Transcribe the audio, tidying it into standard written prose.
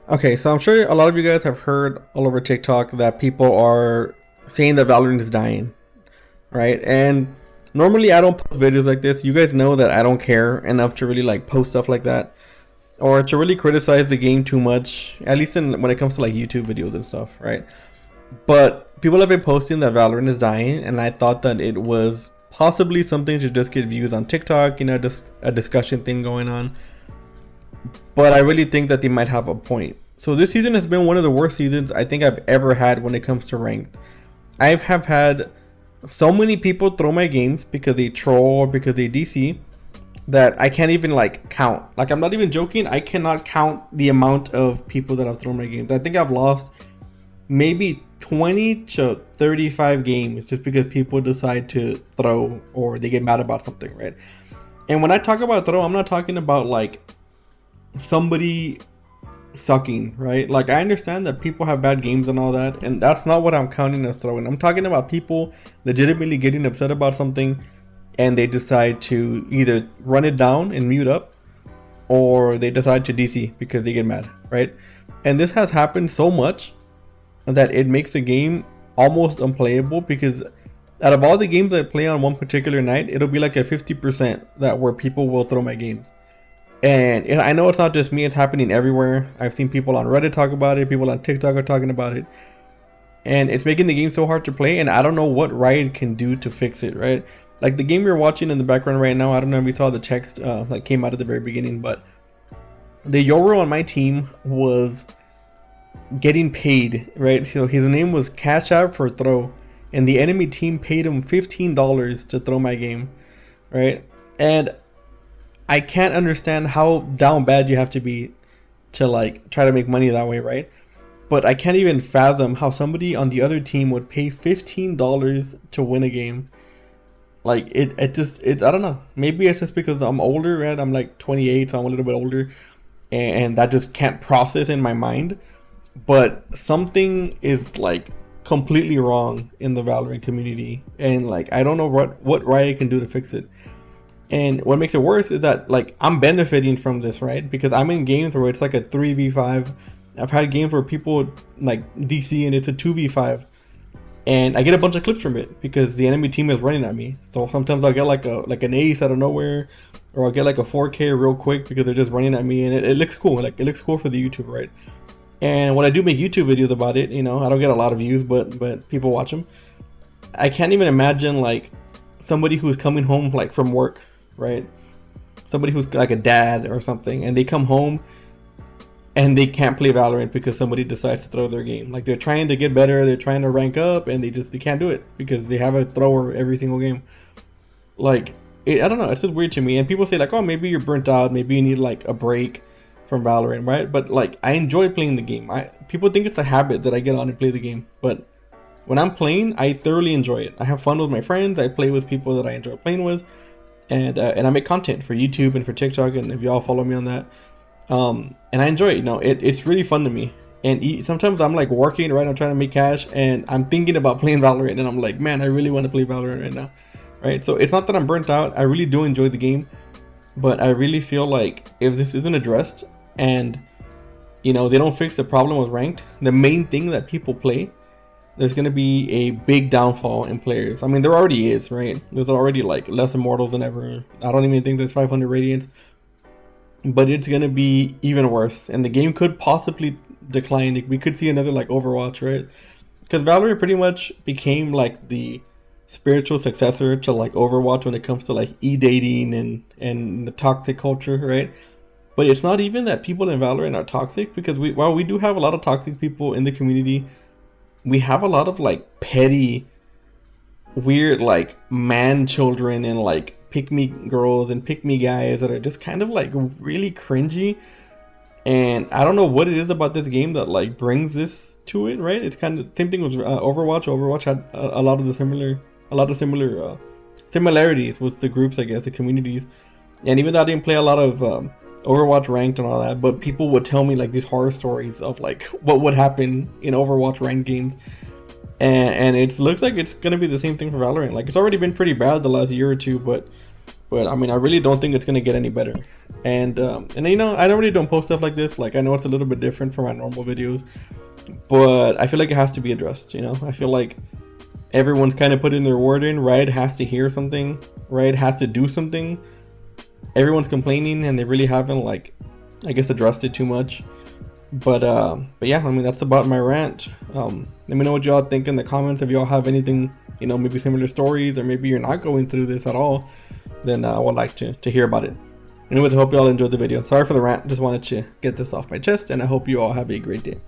Okay, so I'm sure a lot of you guys have heard all over TikTok that people are saying that Valorant is dying, right? And normally I don't post videos like this. You guys know that I don't care enough to really like post stuff like that or to really criticize the game too much, at least when it comes to like YouTube videos and stuff, right? But people have been posting that Valorant is dying, and I thought that it was possibly something to just get views on TikTok, just a discussion thing going on. But I really think that they might have a point. So this season has been one of the worst seasons I think I've ever had when it comes to ranked. I have had so many people throw my games because they troll or because they DC that I can't even like count. Like, I'm not even joking. I cannot count the amount of people that have thrown my games. I think I've lost maybe 20 to 35 games just because people decide to throw or they get mad about something, right? And when I talk about throw, I'm not talking about like somebody sucking, right? Like, I understand that people have bad games and all that, and that's not what I'm counting as throwing. I'm talking about people legitimately getting upset about something and they decide to either run it down and mute up, or they decide to DC because they get mad, right? And this has happened so much that it makes the game almost unplayable, because out of all the games I play on one particular night, it'll be like a 50% that where people will throw my games. And I know it's not just me, it's happening everywhere. I've seen people on Reddit talk about it, people on TikTok are talking about it. And it's making the game so hard to play, and I don't know what Riot can do to fix it, right? Like the game you're watching in the background right now, I don't know if you saw the text that came out at the very beginning, but the Yoro on my team was getting paid, right? So his name was Cash Out for throw, and the enemy team paid him $15 to throw my game, right? And I can't understand how down bad you have to be to like try to make money that way, right? But I can't even fathom how somebody on the other team would pay $15 to win a game. Like it I don't know. Maybe it's just because I'm older, right? I'm like 28, so I'm a little bit older, and that just can't process in my mind. But something is like completely wrong in the Valorant community, and like I don't know what Riot can do to fix it. And what makes it worse is that like I'm benefiting from this, right? Because I'm in games where it's like a 3v5. I've had games where people like DC and it's a 2v5, and I get a bunch of clips from it because the enemy team is running at me. So sometimes I'll get like an ace out of nowhere, or I'll get like a 4K real quick because they're just running at me, and it looks cool. Like it looks cool for the YouTube, right? And when I do make YouTube videos about it, I don't get a lot of views, but people watch them. I can't even imagine like somebody who's coming home like from work, right? Somebody who's like a dad or something, and they come home and they can't play Valorant because somebody decides to throw their game. Like they're trying to get better, they're trying to rank up, and they can't do it because they have a thrower every single game. Like I don't know, it's just weird to me. And people say like, oh, maybe you're burnt out, maybe you need like a break from Valorant, right? But like I enjoy playing the game. People think it's a habit that I get on and play the game, but when I'm playing, I thoroughly enjoy it. I have fun with my friends, I play with people that I enjoy playing with, and I make content for YouTube and for TikTok, and if y'all follow me on that, and I enjoy it. It's really fun to me. And sometimes I'm like working, right? I'm trying to make cash, and I'm thinking about playing Valorant, and I'm like, man, I really want to play Valorant right now, right? So it's not that I'm burnt out. I really do enjoy the game, but I really feel like if this isn't addressed and they don't fix the problem with ranked, the main thing that people play, there's going to be a big downfall in players. I mean, there already is, right? There's already like less immortals than ever. I don't even think there's 500 radiants, but it's going to be even worse, and the game could possibly decline. We could see another like Overwatch, right? Because Valorant pretty much became like the spiritual successor to like Overwatch when it comes to like e-dating and the toxic culture, right? But it's not even that people in Valorant are toxic, because while we do have a lot of toxic people in the community, we have a lot of like petty, weird like man children and like pick me girls and pick me guys that are just kind of like really cringy. And I don't know what it is about this game that like brings this to it, right? It's kind of same thing with Overwatch. Overwatch had a lot of similar similarities with the groups, I guess, the communities. And even though I didn't play a lot of Overwatch ranked and all that, but people would tell me like these horror stories of like what would happen in Overwatch ranked games, and it looks like it's gonna be the same thing for Valorant. Like it's already been pretty bad the last year or two, but But I mean, I really don't think it's gonna get any better. And you know, I normally don't post stuff like this. Like, I know it's a little bit different from my normal videos, but I feel like it has to be addressed. You know, I feel like everyone's kind of putting their word in. Riot has to hear something. Riot has to do something. Everyone's complaining, and they really haven't, like, I guess, addressed it too much. But yeah, I mean, that's about my rant. Let me know what y'all think in the comments. If y'all have anything, you know, maybe similar stories, or maybe you're not going through this at all, then I would like to hear about it. Anyways, I hope you all enjoyed the video. Sorry for the rant, just wanted to get this off my chest, and I hope you all have a great day.